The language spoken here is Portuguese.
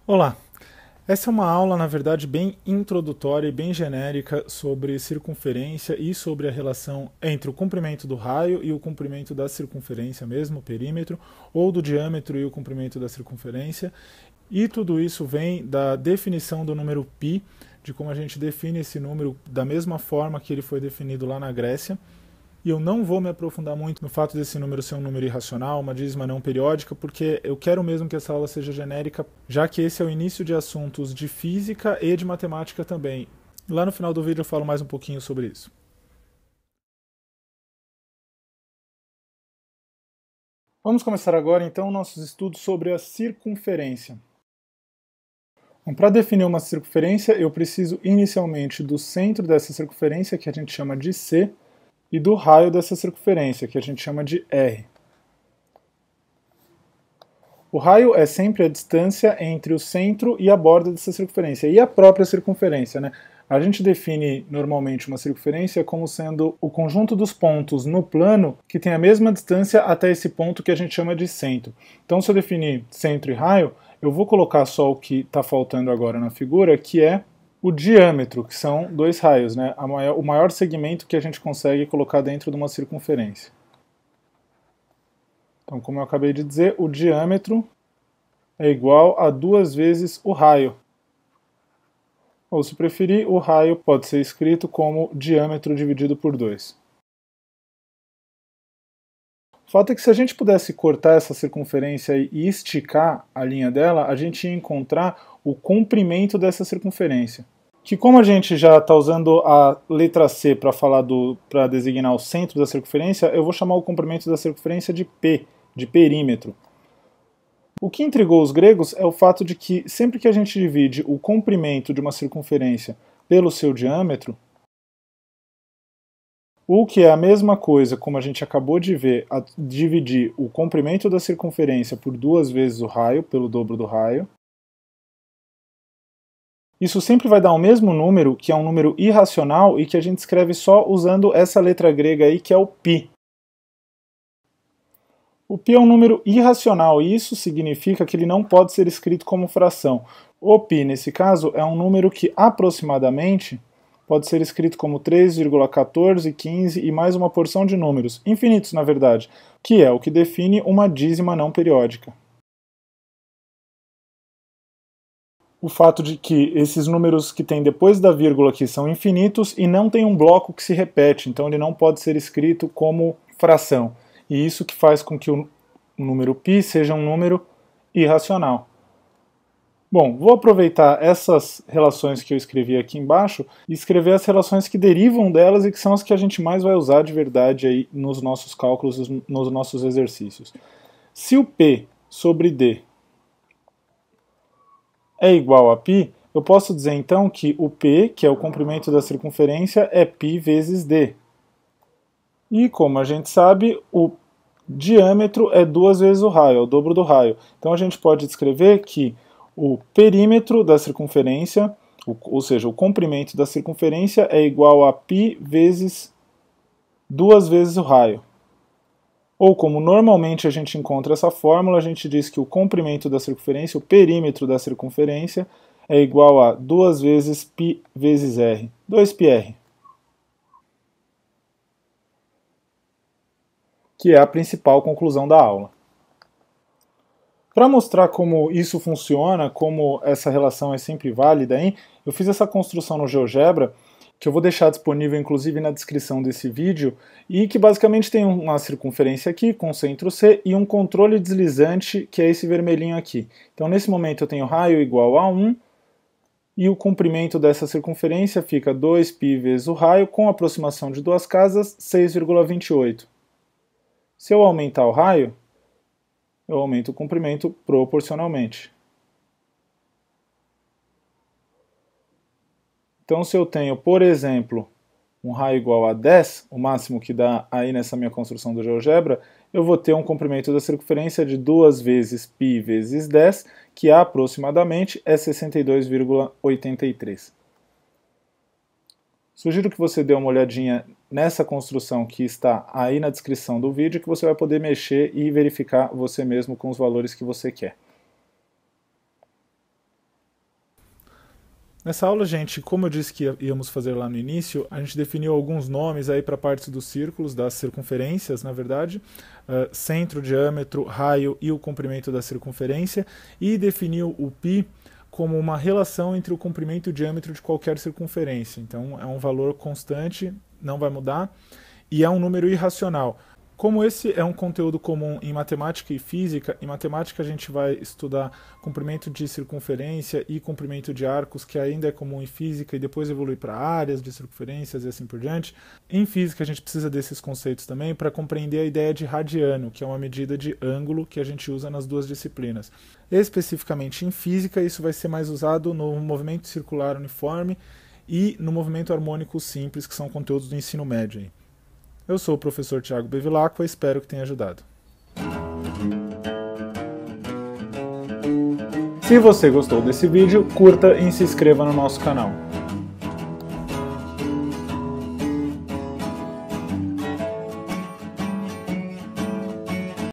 Olá! Essa é uma aula, na verdade, bem introdutória e bem genérica sobre circunferência e sobre a relação entre o comprimento do raio e o comprimento da circunferência mesmo, o perímetro, ou do diâmetro e o comprimento da circunferência. E tudo isso vem da definição do número π, de como a gente define esse número da mesma forma que ele foi definido lá na Grécia. E eu não vou me aprofundar muito no fato desse número ser um número irracional, uma dízima não periódica, porque eu quero mesmo que essa aula seja genérica, já que esse é o início de assuntos de física e de matemática também. Lá no final do vídeo eu falo mais um pouquinho sobre isso. Vamos começar agora então nossos estudos sobre a circunferência. Para definir uma circunferência, eu preciso inicialmente do centro dessa circunferência, que a gente chama de C, e do raio dessa circunferência, que a gente chama de R. O raio é sempre a distância entre o centro e a borda dessa circunferência, e a própria circunferência, né? A gente define normalmente uma circunferência como sendo o conjunto dos pontos no plano que tem a mesma distância até esse ponto que a gente chama de centro. Então, se eu definir centro e raio, eu vou colocar só o que está faltando agora na figura, que é o diâmetro, que são dois raios, né? O maior segmento que a gente consegue colocar dentro de uma circunferência. Então, como eu acabei de dizer, o diâmetro é igual a 2 vezes o raio. Ou, se preferir, o raio pode ser escrito como diâmetro dividido por 2. O fato é que se a gente pudesse cortar essa circunferência e esticar a linha dela, a gente ia encontrar o comprimento dessa circunferência. Que, como a gente já está usando a letra C para designar o centro da circunferência, eu vou chamar o comprimento da circunferência de P, de perímetro. O que intrigou os gregos é o fato de que sempre que a gente divide o comprimento de uma circunferência pelo seu diâmetro, o que é a mesma coisa, como a gente acabou de ver, a dividir o comprimento da circunferência por 2 vezes o raio, pelo dobro do raio, isso sempre vai dar o mesmo número, que é um número irracional e que a gente escreve só usando essa letra grega aí, que é o π. O π é um número irracional e isso significa que ele não pode ser escrito como fração. O π, nesse caso, é um número que aproximadamente pode ser escrito como 3,1415 e mais uma porção de números, infinitos na verdade, que é o que define uma dízima não periódica. O fato de que esses números que tem depois da vírgula aqui são infinitos e não tem um bloco que se repete, então ele não pode ser escrito como fração. E isso que faz com que o número π seja um número irracional. Bom, vou aproveitar essas relações que eu escrevi aqui embaixo e escrever as relações que derivam delas e que são as que a gente mais vai usar de verdade aí nos nossos cálculos, nos nossos exercícios. Se o P sobre D é igual a π, eu posso dizer então que o P, que é o comprimento da circunferência, é π vezes D. E como a gente sabe, o diâmetro é 2 vezes o raio, é o dobro do raio. Então a gente pode descrever que o perímetro da circunferência, ou seja, o comprimento da circunferência é igual a π vezes 2 vezes o raio. Ou como normalmente a gente encontra essa fórmula, a gente diz que o comprimento da circunferência, o perímetro da circunferência, é igual a 2 vezes π vezes r, 2πr. Que é a principal conclusão da aula. Para mostrar como isso funciona, como essa relação é sempre válida, hein, eu fiz essa construção no GeoGebra, que eu vou deixar disponível inclusive na descrição desse vídeo, e que basicamente tem uma circunferência aqui com centro C e um controle deslizante, que é esse vermelhinho aqui. Então nesse momento eu tenho raio igual a 1, e o comprimento dessa circunferência fica 2π vezes o raio, com aproximação de duas casas, 6,28. Se eu aumentar o raio, eu aumento o comprimento proporcionalmente. Então, se eu tenho, por exemplo, um raio igual a 10, o máximo que dá aí nessa minha construção do GeoGebra, eu vou ter um comprimento da circunferência de 2 vezes π vezes 10, que aproximadamente é 62,83. Sugiro que você dê uma olhadinha nessa construção que está aí na descrição do vídeo, que você vai poder mexer e verificar você mesmo com os valores que você quer. Nessa aula, gente, como eu disse que íamos fazer lá no início, a gente definiu alguns nomes aí para partes dos círculos, das circunferências, na verdade, centro, diâmetro, raio e o comprimento da circunferência, e definiu o π como uma relação entre o comprimento e o diâmetro de qualquer circunferência. Então, é um valor constante, não vai mudar, e é um número irracional. Como esse é um conteúdo comum em matemática e física, em matemática a gente vai estudar comprimento de circunferência e comprimento de arcos, que ainda é comum em física, e depois evolui para áreas de circunferências e assim por diante. Em física a gente precisa desses conceitos também para compreender a ideia de radiano, que é uma medida de ângulo que a gente usa nas duas disciplinas. Especificamente em física, isso vai ser mais usado no movimento circular uniforme e no movimento harmônico simples, que são conteúdos do ensino médio aí. Eu sou o professor Thiago Bevilacqua e espero que tenha ajudado. Se você gostou desse vídeo, curta e se inscreva no nosso canal.